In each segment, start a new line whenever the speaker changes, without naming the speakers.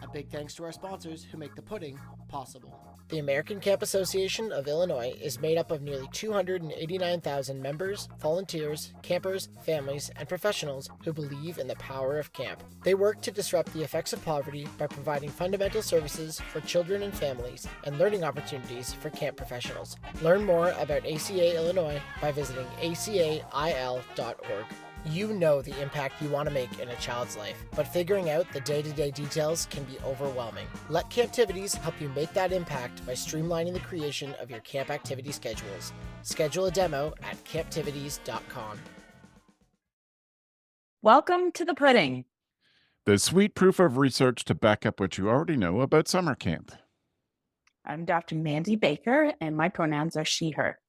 A big thanks to our sponsors who make the pudding possible. The American Camp Association of Illinois is made up of nearly 289,000 members, volunteers, campers, families, and professionals who believe in the power of camp. They work to disrupt the effects of poverty by providing fundamental services for children and families and learning opportunities for camp professionals. Learn more about ACA Illinois by visiting acail.org. You know the impact you want to make in a child's life, but figuring out the day-to-day details can be overwhelming. Let Camptivities help you make that impact by streamlining the creation of your camp activity schedules. Schedule a demo at camptivities.com.
Welcome to the pudding.
The sweet proof of research to back up what you already know about summer camp.
I'm Dr. Mandi Baker, and my pronouns are she, her.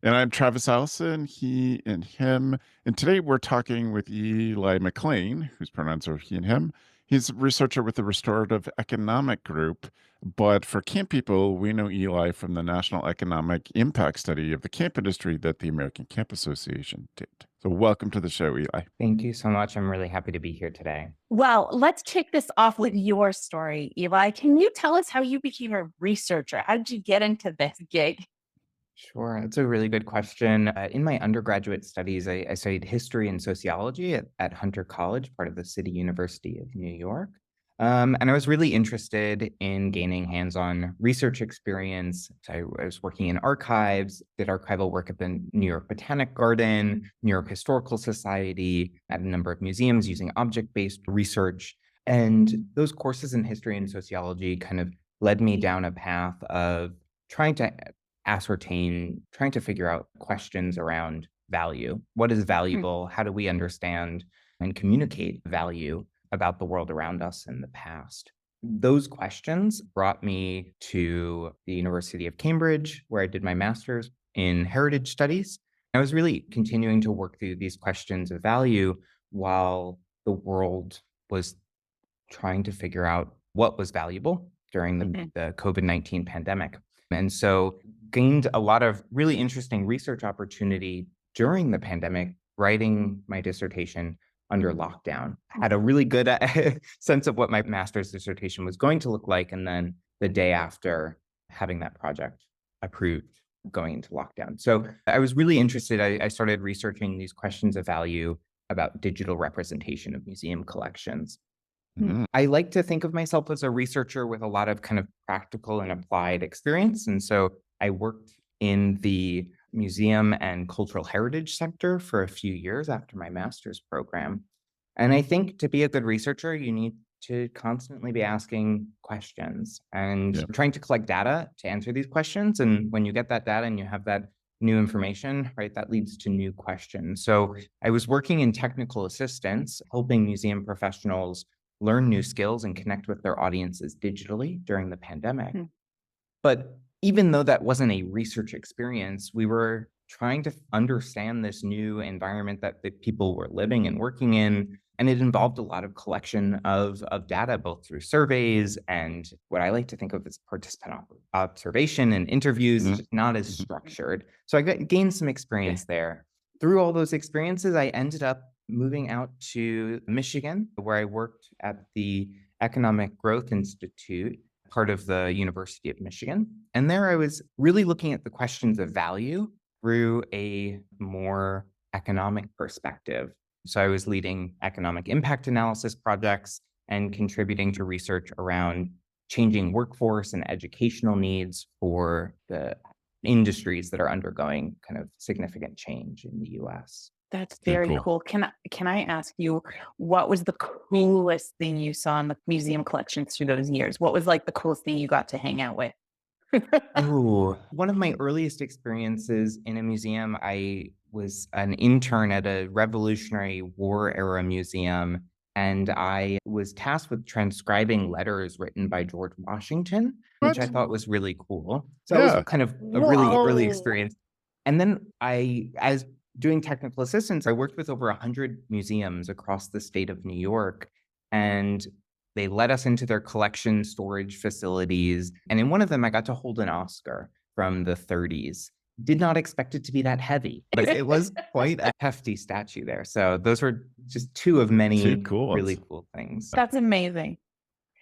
And I'm Travis Allison, he and him. And today we're talking with Eli McClain, whose pronouns are he and him. He's a researcher with the Restorative Economic Group. But for camp people, we know Eli from the National Economic Impact Study of the camp industry that the American Camp Association did. So welcome to the show, Eli.
Thank you so much. I'm really happy to be here today.
Well, let's kick this off with your story, Eli. Can you tell us how you became a researcher? How did you get into this gig?
Sure, that's a really good question. In my undergraduate studies, I studied history and sociology at Hunter College, part of the City University of New York. And I was really interested in gaining hands-on research experience. So I was working in archives, did archival work at the New York Botanic Garden, New York Historical Society, at a number of museums using object-based research. And those courses in history and sociology kind of led me down a path of trying to figure out questions around value. What is valuable? How do we understand and communicate value about the world around us in the past? Those questions brought me to the University of Cambridge, where I did my master's in heritage studies. I was really continuing to work through these questions of value while the world was trying to figure out what was valuable during the COVID-19 pandemic. And so gained a lot of really interesting research opportunity during the pandemic, writing my dissertation under lockdown. Had a really good sense of what my master's dissertation was going to look like. And then the day after having that project approved, going into lockdown. So I was really interested. I started researching these questions of value about digital representation of museum collections. I like to think of myself as a researcher with a lot of kind of practical and applied experience. And so I worked in the museum and cultural heritage sector for a few years after my master's program. And I think to be a good researcher, you need to constantly be asking questions and trying to collect data to answer these questions. And when you get that data and you have that new information, right, that leads to new questions. So I was working in technical assistance, helping museum professionals learn new skills and connect with their audiences digitally during the pandemic. But even though that wasn't a research experience, we were trying to understand this new environment that the people were living and working in. And it involved a lot of collection of data, both through surveys and what I like to think of as participant observation and interviews, just not as structured. So I gained some experience there. Through all those experiences, I ended up moving out to Michigan, where I worked at the Economic Growth Institute, part of the University of Michigan. And there I was really looking at the questions of value through a more economic perspective. So I was leading economic impact analysis projects and contributing to research around changing workforce and educational needs for the industries that are undergoing kind of significant change in the US.
That's very cool. Can I ask you, what was the coolest thing you saw in the museum collections through those years? What was like the coolest thing you got to hang out with?
Oh, one of my earliest experiences in a museum, I was an intern at a Revolutionary War era museum, and I was tasked with transcribing letters written by George Washington, which I thought was really cool. So that was kind of a really early experience. And then as doing technical assistance, I worked with over 100 museums across the state of New York, and they let us into their collection storage facilities. And in one of them, I got to hold an Oscar from the 30s. Did not expect it to be that heavy, but it was quite a hefty statue there. So those were just two of many really cool things.
That's amazing.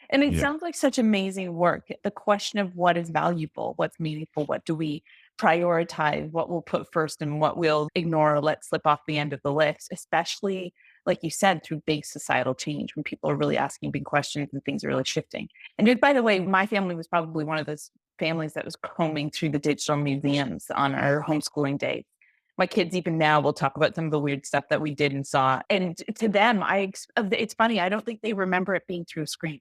And it
Yeah.
sounds like such amazing work. The question of what is valuable, what's meaningful, what do we prioritize, what we'll put first and what we'll ignore or let slip off the end of the list, especially like you said, through big societal change when people are really asking big questions and things are really shifting. And just, by the way, my family was probably one of those families that was combing through the digital museums on our homeschooling days. My kids even now will talk about some of the weird stuff that we did and saw. And to them, it's funny, I don't think they remember it being through a screen.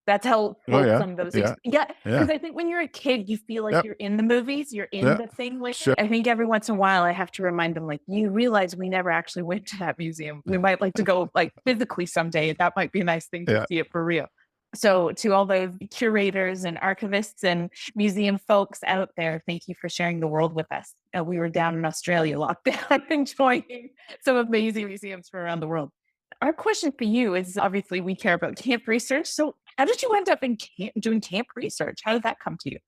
That's how
Oh yeah.
fulsome those
Yeah.
yeah,
Yeah.
because I think when you're a kid, you feel like
Yep.
you're in the movies, you're in
Yep.
the thing with
Sure.
it. I think every once in a while I have to remind them, like, you realize we never actually went to that museum. We might like to go like physically someday. That might be a nice thing to
Yeah.
see it for real. So to all those curators and archivists and museum folks out there, thank you for sharing the world with us. We were down in Australia locked down enjoying some amazing museums from around the world. Our question for you is, obviously we care about camp research. So how did you end up in doing camp research? How did that come to you?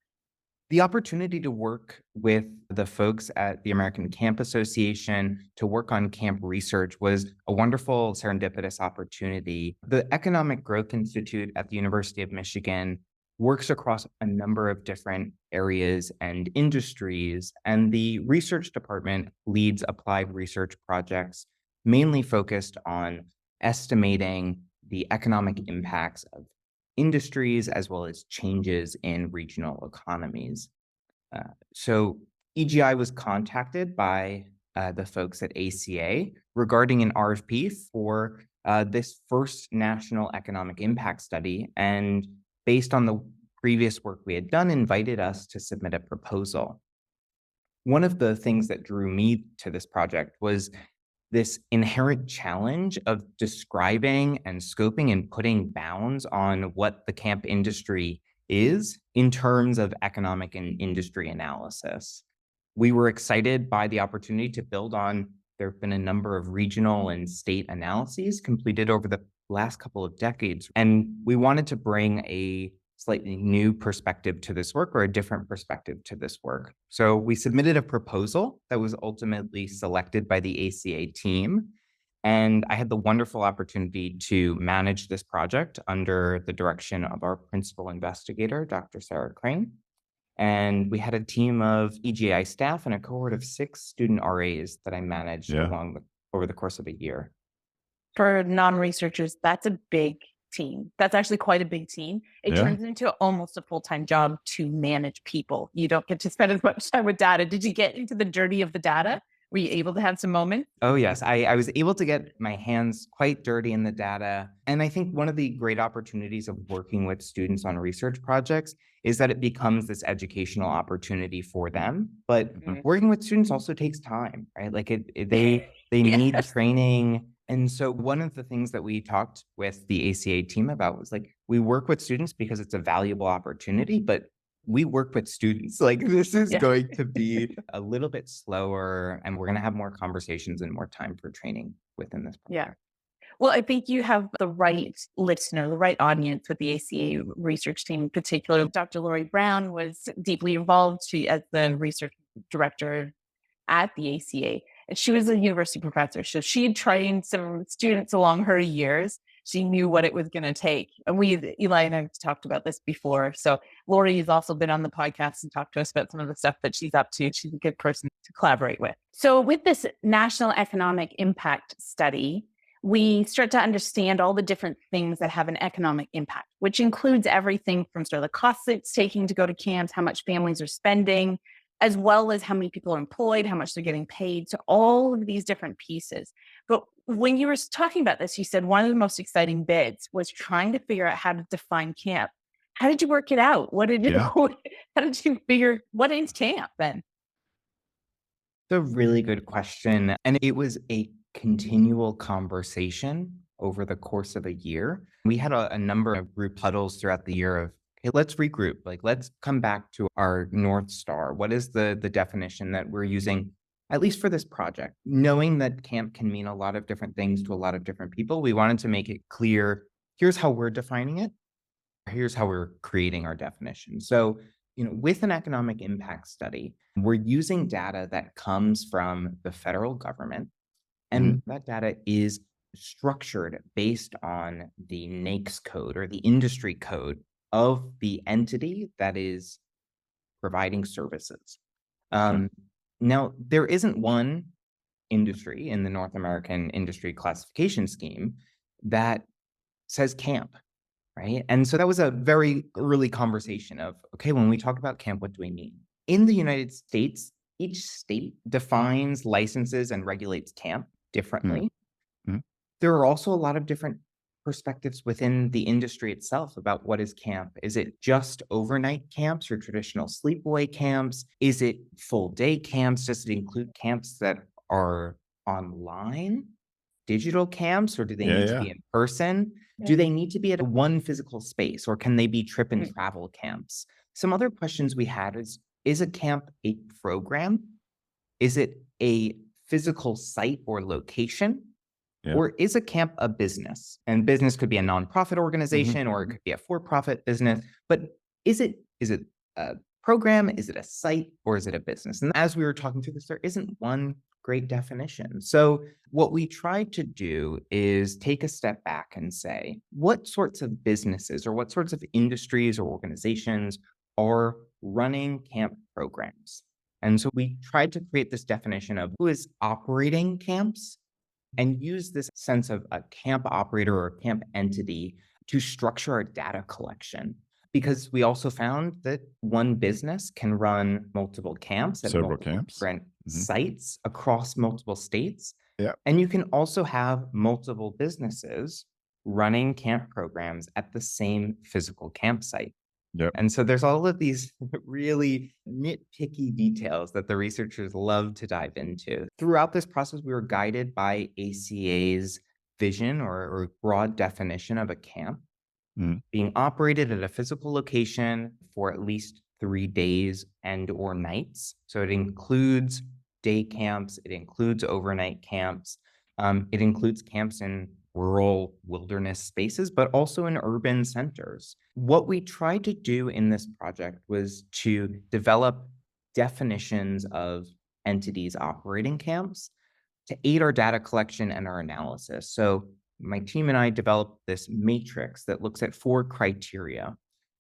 The opportunity to work with the folks at the American Camp Association to work on camp research was a wonderful serendipitous opportunity. The Economic Growth Institute at the University of Michigan works across a number of different areas and industries, and the research department leads applied research projects mainly focused on estimating the economic impacts of industries as well as changes in regional economies. So EGI was contacted by the folks at ACA regarding an RFP for this first national economic impact study, and based on the previous work we had done, invited us to submit a proposal. One of the things that drew me to this project was this inherent challenge of describing and scoping and putting bounds on what the camp industry is in terms of economic and industry analysis. We were excited by the opportunity to build on. There have been a number of regional and state analyses completed over the last couple of decades, and we wanted to bring a slightly new perspective to this work, or a different perspective to this work. So we submitted a proposal that was ultimately selected by the ACA team. And I had the wonderful opportunity to manage this project under the direction of our principal investigator, Dr. Sarah Crane. And we had a team of EGI staff and a cohort of 6 student RAs that I managed
Yeah.
over the course of a year.
For non-researchers, that's a big team. That's actually quite a big team. It
Yeah.
turns into almost a full-time job to manage people. You don't get to spend as much time with data. Did you get into the dirty of the data? Were you able to have some moments?
Oh, yes. I was able to get my hands quite dirty in the data. And I think one of the great opportunities of working with students on research projects is that it becomes this educational opportunity for them. But working with students also takes time, right? Like they need training. And so one of the things that we talked with the ACA team about was, like, we work with students because it's a valuable opportunity, but we work with students. Like, this is going to be a little bit slower, and we're going to have more conversations and more time for training within this project.
Well, I think you have the right listener, the right audience with the ACA research team in particular. Dr. Lori Brown was deeply involved as the research director at the ACA. And she was a university professor. So she had trained some students along her years. She knew what it was going to take. And Eli and I have talked about this before. So Lori has also been on the podcast and talked to us about some of the stuff that she's up to. She's a good person to collaborate with. So with this National Economic Impact Study, we start to understand all the different things that have an economic impact, which includes everything from sort of the costs it's taking to go to camps, how much families are spending, as well as how many people are employed, how much they're getting paid. So all of these different pieces. But when you were talking about this, you said one of the most exciting bits was trying to figure out how to define camp. How did you work it out? How did you figure, what is camp then?
It's a really good question. And it was a continual conversation over the course of a year. We had a number of group huddles throughout the year of, hey, let's regroup. Like, let's come back to our North Star. What is the definition that we're using, at least for this project? Knowing that camp can mean a lot of different things to a lot of different people, we wanted to make it clear, here's how we're defining it. Here's how we're creating our definition. So, with an economic impact study, we're using data that comes from the federal government. And that data is structured based on the NAICS code or the industry code of the entity that is providing services. Now, there isn't one industry in the North American industry classification scheme that says camp, right? And so that was a very early conversation of, okay, when we talk about camp, what do we mean? In the United States, each state defines, licenses, and regulates camp differently.
Mm-hmm.
There are also a lot of different perspectives within the industry itself about what is camp. Is it just overnight camps or traditional sleepaway camps? Is it full day camps? Does it include camps that are online, digital camps, or do they need to be in person? Do they need to be at one physical space, or can they be trip and travel camps? Some other questions we had is a camp a program? Is it a physical site or location?
Yeah.
Or is a camp a business? And business could be a nonprofit organization, or it could be a for-profit business. But is it a program? Is it a site? Or is it a business? And as we were talking through this, there isn't one great definition. So what we tried to do is take a step back and say, what sorts of businesses or what sorts of industries or organizations are running camp programs? And so we tried to create this definition of who is operating camps and use this sense of a camp operator or camp entity to structure our data collection. Because we also found that one business can run multiple camps at
Several
multiple
camps.
different sites across multiple states.
Yeah.
And you can also have multiple businesses running camp programs at the same physical campsite.
Yep.
And so there's all of these really nitpicky details that the researchers love to dive into. Throughout this process, we were guided by ACA's vision or broad definition of a camp being operated at a physical location for at least 3 days and or nights. So it includes day camps, it includes overnight camps, it includes camps in rural wilderness spaces, but also in urban centers. What we tried to do in this project was to develop definitions of entities operating camps to aid our data collection and our analysis. So my team and I developed this matrix that looks at 4 criteria.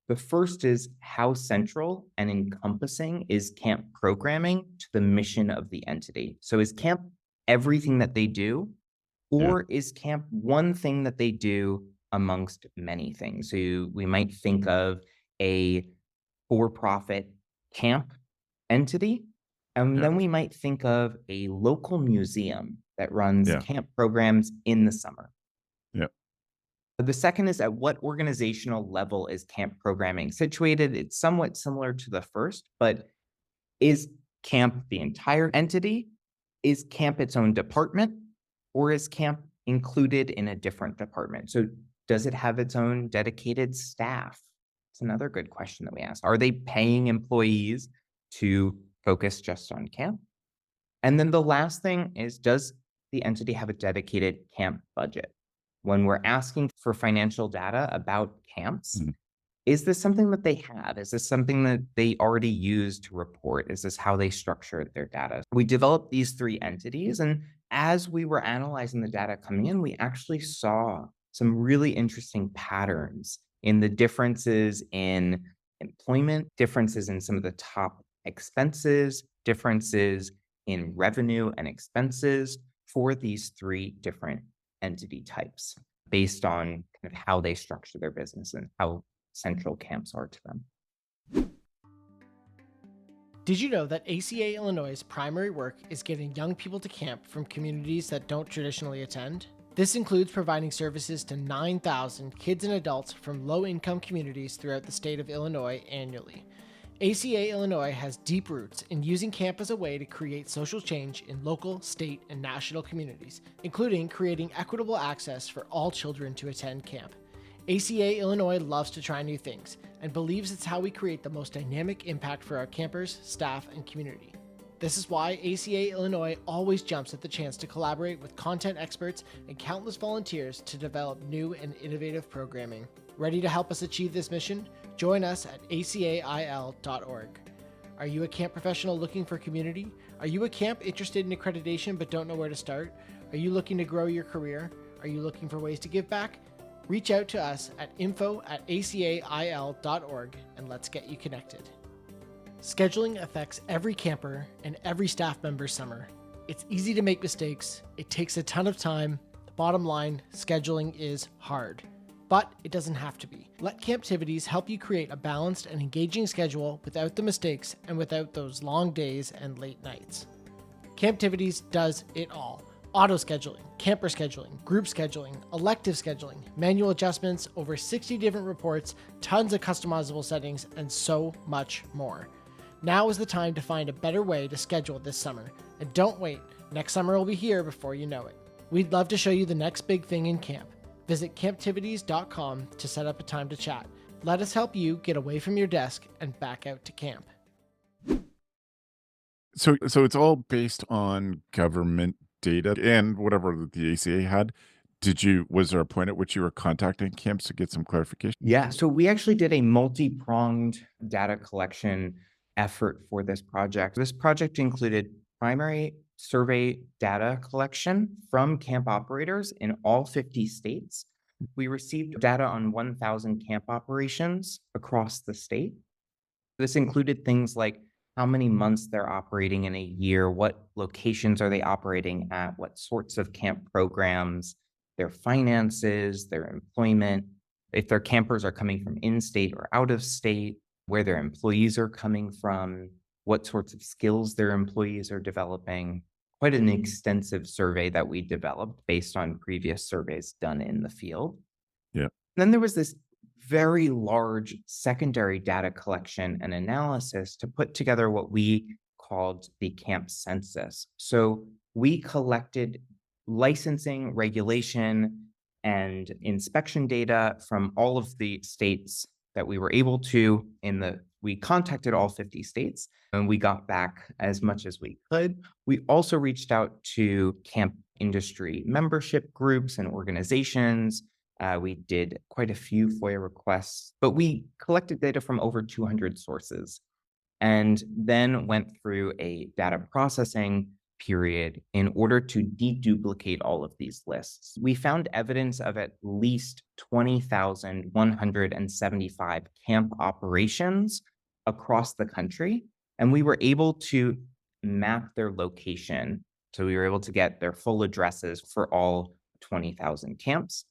The first is how central and encompassing is camp programming to the mission of the entity? So is camp everything that they do? Or is camp one thing that they do amongst many things? So we might think of a for-profit camp entity, and then we might think of a local museum that runs camp programs in the summer. The second is at what organizational level is camp programming situated? It's somewhat similar to the first, but is camp the entire entity? Is camp its own department? Or is camp included in a different department? So does it have its own dedicated staff? It's another good question that we asked. Are they paying employees to focus just on camp? And then the last thing is, does the entity have a dedicated camp budget? When we're asking for financial data about camps, is this something that they have? Is this something that they already use to report? Is this how they structure their data? We developed these 3 entities, and as we were analyzing the data coming in, we actually saw some really interesting patterns in the differences in employment, differences in some of the top expenses, differences in revenue and expenses for these 3 different entity types based on kind of how they structure their business and how central camps are to them.
Did you know that ACA Illinois' primary work is getting young people to camp from communities that don't traditionally attend? This includes providing services to 9,000 kids and adults from low-income communities throughout the state of Illinois annually. ACA Illinois has deep roots in using camp as a way to create social change in local, state, and national communities, including creating equitable access for all children to attend camp. ACA Illinois loves to try new things and believes it's how we create the most dynamic impact for our campers, staff, and community. This is why ACA Illinois always jumps at the chance to collaborate with content experts and countless volunteers to develop new and innovative programming. Ready to help us achieve this mission? Join us at acail.org. Are you a camp professional looking for community? Are you a camp interested in accreditation but don't know where to start? Are you looking to grow your career? Are you looking for ways to give back? Reach out to us at info@acail.org and let's get you connected. Scheduling affects every camper and every staff member's summer. It's easy to make mistakes. It takes a ton of time. The bottom line, scheduling is hard. But it doesn't have to be. Let Camptivities help you create a balanced and engaging schedule without the mistakes and without those long days and late nights. Camptivities does it all. Auto scheduling, camper scheduling, group scheduling, elective scheduling, manual adjustments, over 60 different reports, tons of customizable settings, and so much more. Now is the time to find a better way to schedule this summer. And don't wait, next summer will be here before you know it. We'd love to show you the next big thing in camp. Visit camptivities.com to set up a time to chat. Let us help you get away from your desk and back out to camp.
So it's all based on government data and whatever the ACA had. Was there a point at which you were contacting camps to get some clarification?
Yeah, so we actually did a multi-pronged data collection effort for this project. This project included primary survey data collection from camp operators in all 50 states. We received data on 1,000 camp operations across the state. This included things like how many months they're operating in a year, what locations are they operating at, what sorts of camp programs, their finances, their employment, if their campers are coming from in-state or out of state, where their employees are coming from, what sorts of skills their employees are developing. Quite an extensive survey that we developed based on previous surveys done in the field.
Yeah.
Then there was this very large secondary data collection and analysis to put together what we called the camp census. So we collected licensing, regulation, and inspection data from all of the states that we were able to we contacted all 50 states and we got back as much as we could. We also reached out to camp industry membership groups and organizations. We did quite a few FOIA requests, but we collected data from over 200 sources and then went through a data processing period in order to deduplicate all of these lists. We found evidence of at least 20,175 camp operations across the country, and we were able to map their location. So we were able to get their full addresses for all 20,000 camps.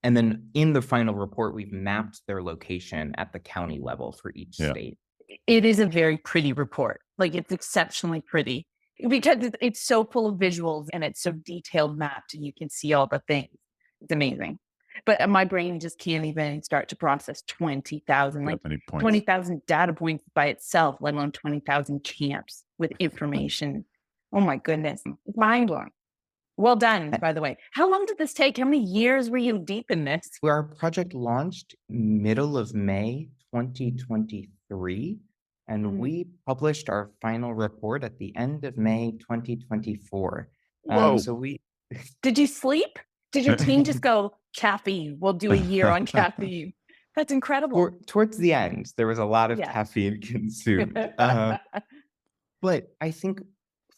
And then in the final report, we've mapped their location at the county level for each state.
It is a very pretty report. Like, it's exceptionally pretty because it's so full of visuals and it's so detailed mapped and you can see all the things. It's amazing. But my brain just can't even start to process 20,000, like 20,000 data points by itself, let alone 20,000 camps with information. Oh my goodness. Mind blowing. Well done, by the way. How long did this take? How many years were you deep in this?
Our project launched middle of May 2023, and we published our final report at the end of May 2024.
Did you sleep? Did your team just go, caffeine, we'll do a year on caffeine? That's incredible.
Towards the end, there was a lot of caffeine consumed. But I think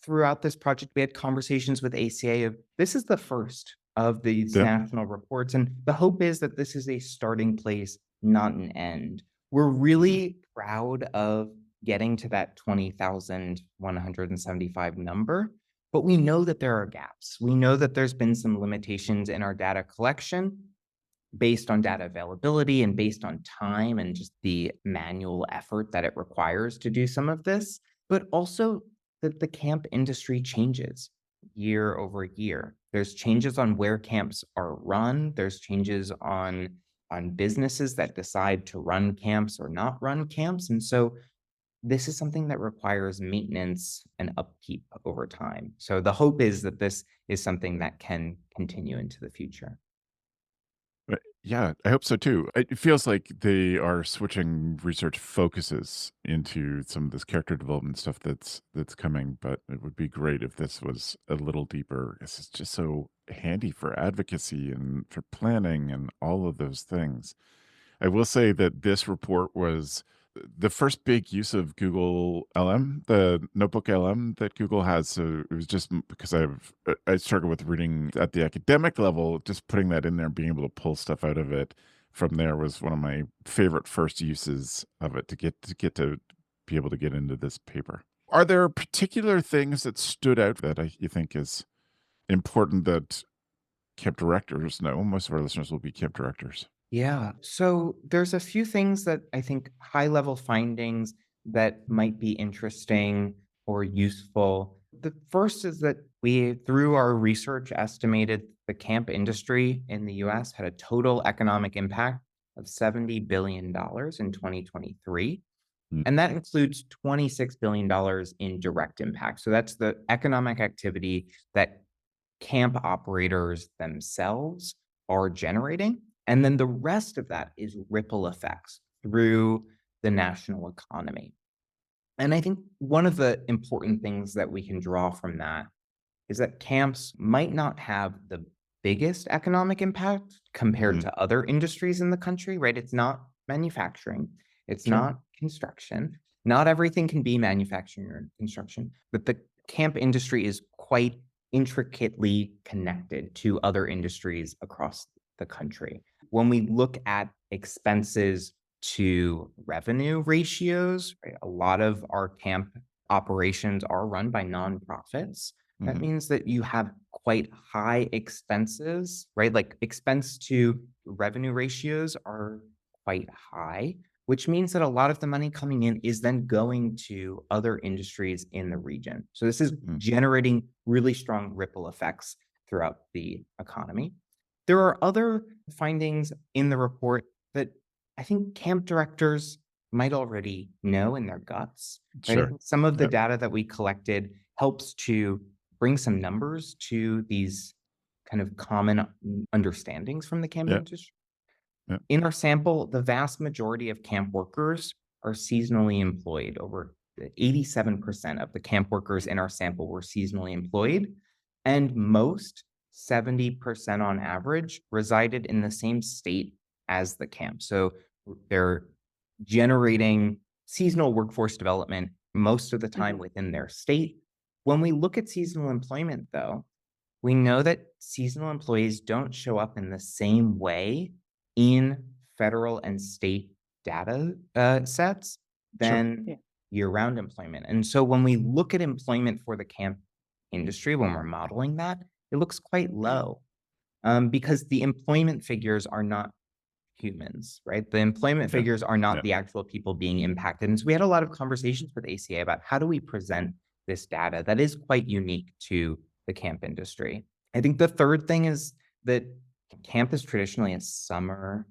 throughout this project, we had conversations with ACA of this is the first of these national reports. And the hope is that this is a starting place, not an end. We're really proud of getting to that 20,175 number, but we know that there are gaps. We know that there's been some limitations in our data collection based on data availability and based on time and just the manual effort that it requires to do some of this, but also that the camp industry changes year over year. There's changes on where camps are run. There's changes on businesses that decide to run camps or not run camps. And so this is something that requires maintenance and upkeep over time. So the hope is that this is something that can continue into the future.
Yeah, I hope so too. It feels like they are switching research focuses into some of this character development stuff that's coming, but it would be great if this was a little deeper. It's just so handy for advocacy and for planning and all of those things. I will say that this report was the first big use of Google LM, the notebook LM that Google has. So it was just because I struggled with reading at the academic level, just putting that in there and being able to pull stuff out of it from there was one of my favorite first uses of it to get to be able to get into this paper. Are there particular things that stood out that you think is important that camp directors know? Most of our listeners will be camp directors.
Yeah. So there's a few things that I think high level findings that might be interesting or useful. The first is that we, through our research, estimated the camp industry in the US had a total economic impact of $70 billion in 2023.
Mm.
And that includes $26 billion in direct impact. So that's the economic activity that camp operators themselves are generating. And then the rest of that is ripple effects through the national economy. And I think one of the important things that we can draw from that is that camps might not have the biggest economic impact compared to other industries in the country, right? It's not manufacturing, it's
Sure.
not construction. Not everything can be manufacturing or construction, but the camp industry is quite intricately connected to other industries across the country. When we look at expenses to revenue ratios, right, a lot of our camp operations are run by nonprofits. That
Mhm.
means that you have quite high expenses, right? Like expense to revenue ratios are quite high, which means that a lot of the money coming in is then going to other industries in the region. So this is generating really strong ripple effects throughout the economy. There are other findings in the report that I think camp directors might already know in their guts. Right?
Sure.
Some of the
Yep.
data that we collected helps to bring some numbers to these kind of common understandings from the camp
Yep.
industry.
Yep.
In our sample, the vast majority of camp workers are seasonally employed. Over 87% of the camp workers in our sample were seasonally employed, and most, 70% on average, resided in the same state as the camp. So they're generating seasonal workforce development most of the time within their state. When we look at seasonal employment, though, we know that seasonal employees don't show up in the same way in federal and state data sets than year-round employment. And so when we look at employment for the camp industry, when we're modeling that, it looks quite low because the employment figures are not humans, right? The employment
Yeah.
figures are not
Yeah.
the actual people being impacted. And so we had a lot of conversations with ACA about how do we present this data that is quite unique to the camp industry. I think the third thing is that camp is traditionally a summer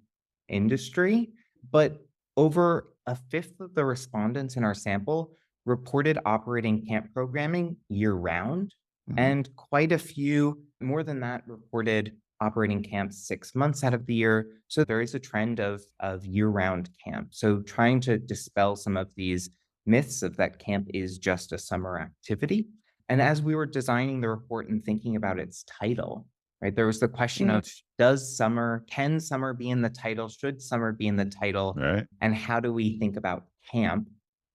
industry, but over a fifth of the respondents in our sample reported operating camp programming year-round,
Mhm.
and quite a few, more than that, reported operating camps 6 months out of the year. So there is a trend of year-round camp. So trying to dispel some of these myths of that camp is just a summer activity. And as we were designing the report and thinking about its title, right, there was the question of can summer be in the title? Should summer be in the title?
Right.
And how do we think about camp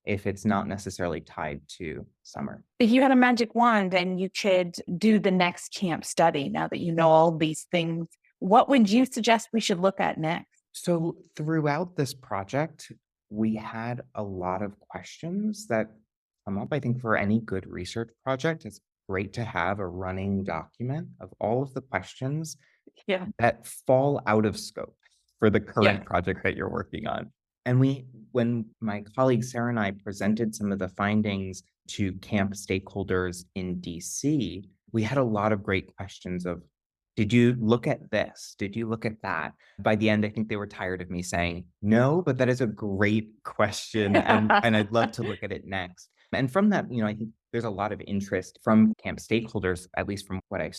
if it's not necessarily tied to summer?
If you had a magic wand and you could do the next camp study, now that you know all these things, what would you suggest we should look at next?
So throughout this project, we had a lot of questions that come up. I think for any good research project, it's great to have a running document of all of the questions
Yeah.
that fall out of scope for the current project that you're working on. And when my colleague Sarah and I presented some of the findings to camp stakeholders in DC, we had a lot of great questions of, did you look at this? Did you look at that? By the end, I think they were tired of me saying, no, but that is a great question. And I'd love to look at it next. And from that, I think there's a lot of interest from camp stakeholders, at least from what I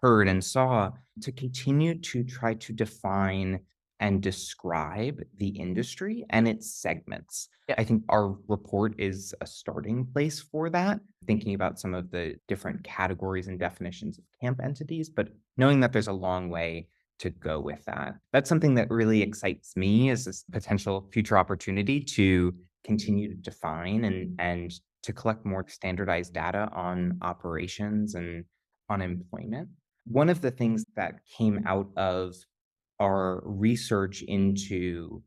heard and saw, to continue to try to define and describe the industry and its segments. I think our report is a starting place for that, thinking about some of the different categories and definitions of camp entities, but knowing that there's a long way to go with that. That's something that really excites me as this potential future opportunity to continue to define and to collect more standardized data on operations and unemployment. One of the things that came out of our research into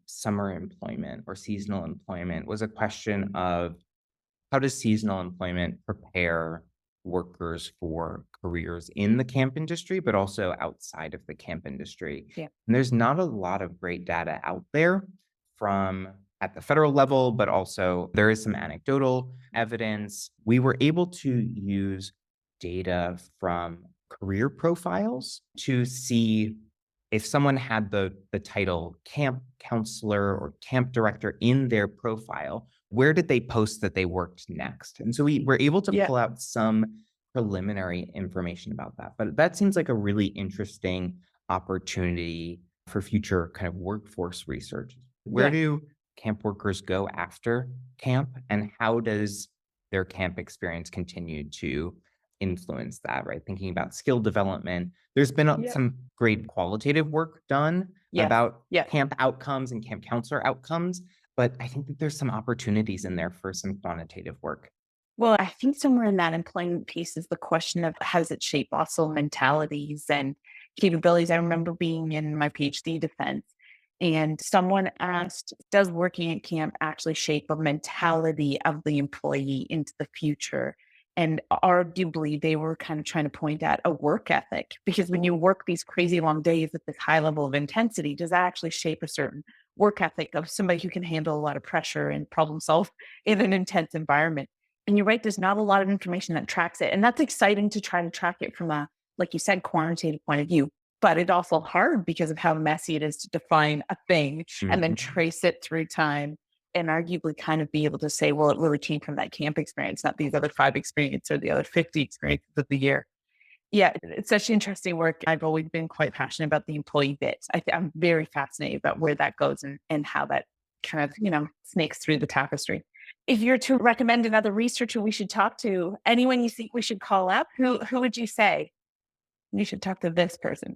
summer employment or seasonal employment was a question of how does seasonal employment prepare workers for careers in the camp industry, but also outside of the camp industry?
Yeah.
And there's not a lot of great data out there from at the federal level, but also there is some anecdotal evidence. We were able to use data from career profiles to see if someone had the title camp counselor or camp director in their profile, where did they post that they worked next? And so we were able to
Yeah.
pull out some preliminary information about that. But that seems like a really interesting opportunity for future kind of workforce research. Where
Yeah.
do camp workers go after camp, and how does their camp experience continue to influence that, right? Thinking about skill development. There's been
Yeah.
some great qualitative work done
Yes.
about
Yeah.
camp outcomes and camp counselor outcomes, but I think that there's some opportunities in there for some quantitative work.
Well, I think somewhere in that employment piece is the question of how does it shape also mentalities and capabilities. I remember being in my PhD defense and someone asked, does working at camp actually shape a mentality of the employee into the future? And arguably, they were kind of trying to point at a work ethic, because when you work these crazy long days at this high level of intensity, does that actually shape a certain work ethic of somebody who can handle a lot of pressure and problem solve in an intense environment? And you're right, there's not a lot of information that tracks it. And that's exciting to try to track it from a, like you said, quantitative point of view. But it's also hard because of how messy it is to define a thing and then
Mhm.
trace it through time and arguably kind of be able to say, well, it really came from that camp experience, not these other 5 experiences or the other 50 experiences of the year. Yeah, it's such interesting work. I've always been quite passionate about the employee bits. I'm very fascinated about where that goes and how that kind of, snakes through the tapestry. If you're to recommend another researcher we should talk to, anyone you think we should call up, who would you say? You should talk to this person.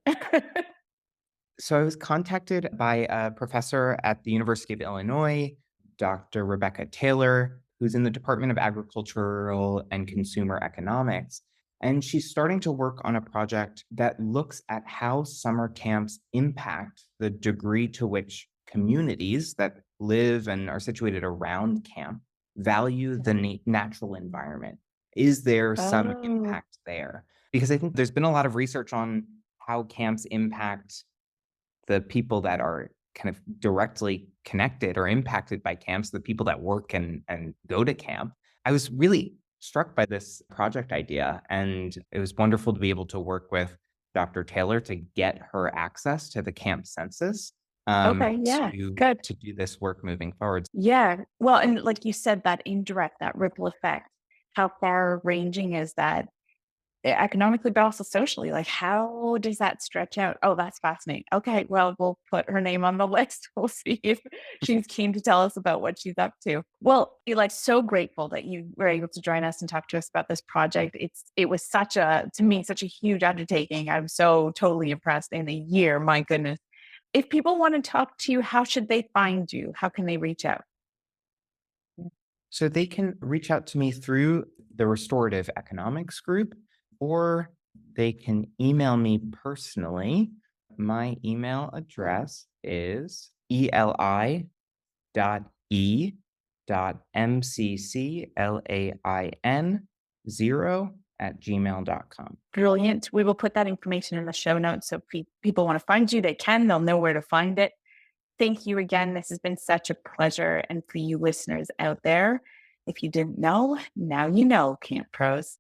So I was contacted by a professor at the University of Illinois, Dr. Rebecca Taylor, who's in the Department of Agricultural and Consumer Economics. And she's starting to work on a project that looks at how summer camps impact the degree to which communities that live and are situated around camp value the natural environment. Is there some
Oh,
impact there? Because I think there's been a lot of research on how camps impact the people that are kind of directly connected or impacted by camps, the people that work and go to camp. I was really struck by this project idea, and it was wonderful to be able to work with Dr. Taylor to get her access to the camp census
okay. Yeah. Good.
to do this work moving forward.
Yeah. Well, and like you said, that indirect, that ripple effect, how far ranging is that economically, but also socially? Like, how does that stretch out? Oh, that's fascinating. Okay. Well, we'll put her name on the list. We'll see if she's keen to tell us about what she's up to. Well, Eli, so grateful that you were able to join us and talk to us about this project. It was to me, such a huge undertaking. I'm so totally impressed in a year. My goodness. If people want to talk to you, how should they find you? How can they reach out?
So they can reach out to me through the Restorative Economics Group, or they can email me personally. My email address is eli.e.mcclain0@gmail.com.
Brilliant. We will put that information in the show notes. So if people want to find you, they can. They'll know where to find it. Thank you again. This has been such a pleasure. And for you listeners out there, if you didn't know, now you know, Camp Pros.